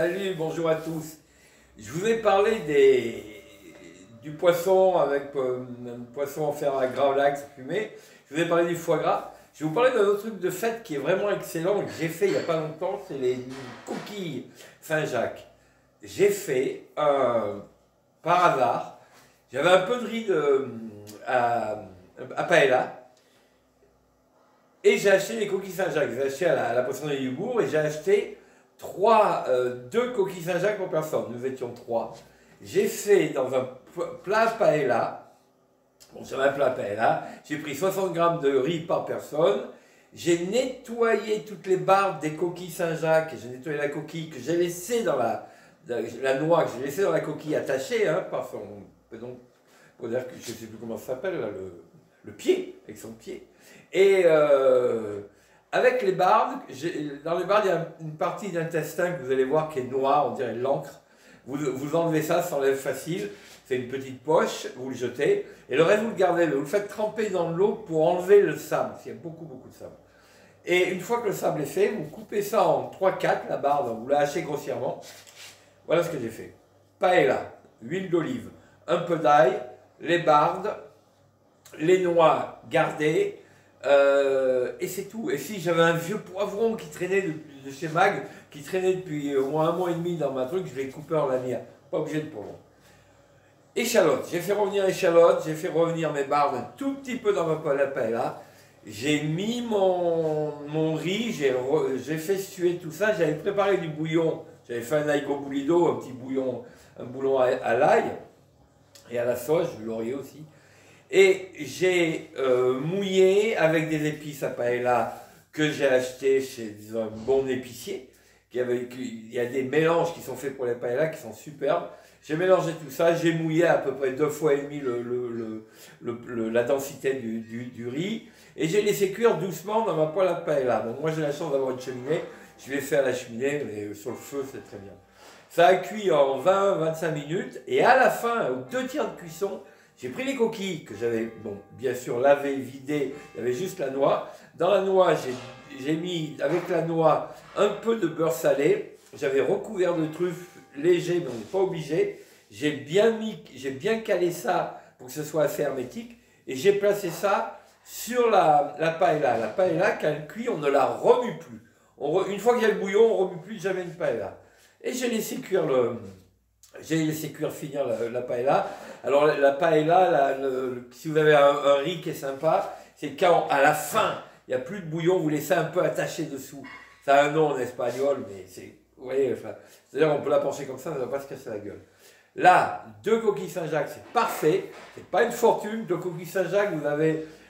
Salut, bonjour à tous. Je vous ai parlé du poisson avec un poisson en fer à gravlax fumé. Je vous ai parlé du foie gras. Je vais vous parler d'un autre truc de fête qui est vraiment excellent que j'ai fait il n'y a pas longtemps, c'est les coquilles Saint-Jacques. J'ai fait par hasard, j'avais un peu de riz à paella et j'ai acheté les coquilles Saint-Jacques. J'ai acheté à la poissonnerie du Bourg et j'ai acheté deux coquilles Saint-Jacques pour personne. Nous étions trois. J'ai fait dans un plat paella. Bon, c'est un plat paella. J'ai pris 60 grammes de riz par personne. J'ai nettoyé toutes les barres des coquilles Saint-Jacques. J'ai nettoyé la coquille que j'ai laissée dans la noix que j'ai laissée dans la coquille attachée par son. Donc, pour dire que je ne sais plus comment ça s'appelle, le pied, avec son pied. Et avec les bardes, dans les bardes, il y a une partie d'intestin que vous allez voir qui est noire, on dirait de l'encre. Vous enlevez ça, ça s'enlève facile. C'est une petite poche, vous le jetez. Et le reste, vous le gardez, vous le faites tremper dans l'eau pour enlever le sable, parce qu'il y a beaucoup de sable. Et une fois que le sable est fait, vous coupez ça en 3-4, la barde, vous la hachez grossièrement. Voilà ce que j'ai fait. Paella, huile d'olive, un peu d'ail, les bardes, les noix gardées, et c'est tout. Et si j'avais un vieux poivron qui traînait de chez Mag, qui traînait depuis au moins 1 mois et demi dans ma truc, je l'ai coupé en lanière. Pas obligé de poivron. Échalote. J'ai fait revenir échalote, j'ai fait revenir mes bardes un tout petit peu dans ma paella. J'ai mis mon riz, j'ai fait suer tout ça. J'avais préparé du bouillon. J'avais fait un aigre boulido, un petit bouillon, un bouillon à l'ail et à la sauge, du laurier aussi. Et j'ai mouillé avec des épices à paella que j'ai acheté chez un bon épicier. Il y a des mélanges qui sont faits pour les paella qui sont superbes. J'ai mélangé tout ça, j'ai mouillé à peu près 2,5 fois la densité du riz. Et j'ai laissé cuire doucement dans ma poêle à paella. Donc moi j'ai la chance d'avoir une cheminée, je l'ai fait à la cheminée, mais sur le feu c'est très bien. Ça a cuit en 20-25 minutes. Et à la fin, aux 2 tiers de cuisson, j'ai pris les coquilles que j'avais, bon, bien sûr lavées, vidées, il y avait juste la noix. Dans la noix, j'ai mis avec la noix un peu de beurre salé. J'avais recouvert de truffes léger, mais on n'est pas obligé. J'ai bien calé ça pour que ce soit assez hermétique. Et j'ai placé ça sur la paella. La paella, quand elle cuit, on ne la remue plus. Une fois qu'il y a le bouillon, on ne remue plus jamais une paella. Et j'ai laissé cuire finir la paella. Alors la paella, si vous avez un riz qui est sympa, c'est quand à la fin, il n'y a plus de bouillon, vous laissez un peu attaché dessous. Ça a un nom en espagnol, mais c'est... Vous voyez, c'est-à-dire on peut la pencher comme ça ne va pas se casser la gueule. Là, 2 coquilles Saint-Jacques, c'est parfait. C'est pas une fortune. 2 coquilles Saint-Jacques,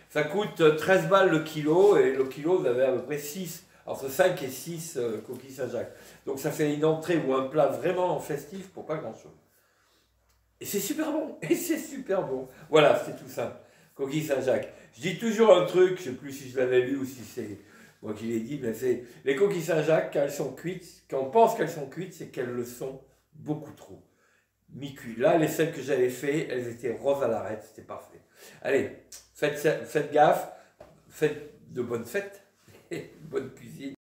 ça coûte 13 balles le kilo, et le kilo, vous avez à peu près 6, entre 5 et 6 coquilles Saint-Jacques. Donc ça fait une entrée ou un plat vraiment festif pour pas grand-chose. Et c'est super bon, Voilà, c'est tout simple. Coquilles Saint-Jacques. Je dis toujours un truc, je ne sais plus si je l'avais lu ou si c'est moi qui l'ai dit, mais c'est les coquilles Saint-Jacques, quand elles sont cuites, quand on pense qu'elles sont cuites, c'est qu'elles le sont beaucoup trop. Mi-cuit. Là, les celles que j'avais fait, elles étaient roses à l'arête, c'était parfait. Allez, faites gaffe, faites de bonnes fêtes, bonne cuisine.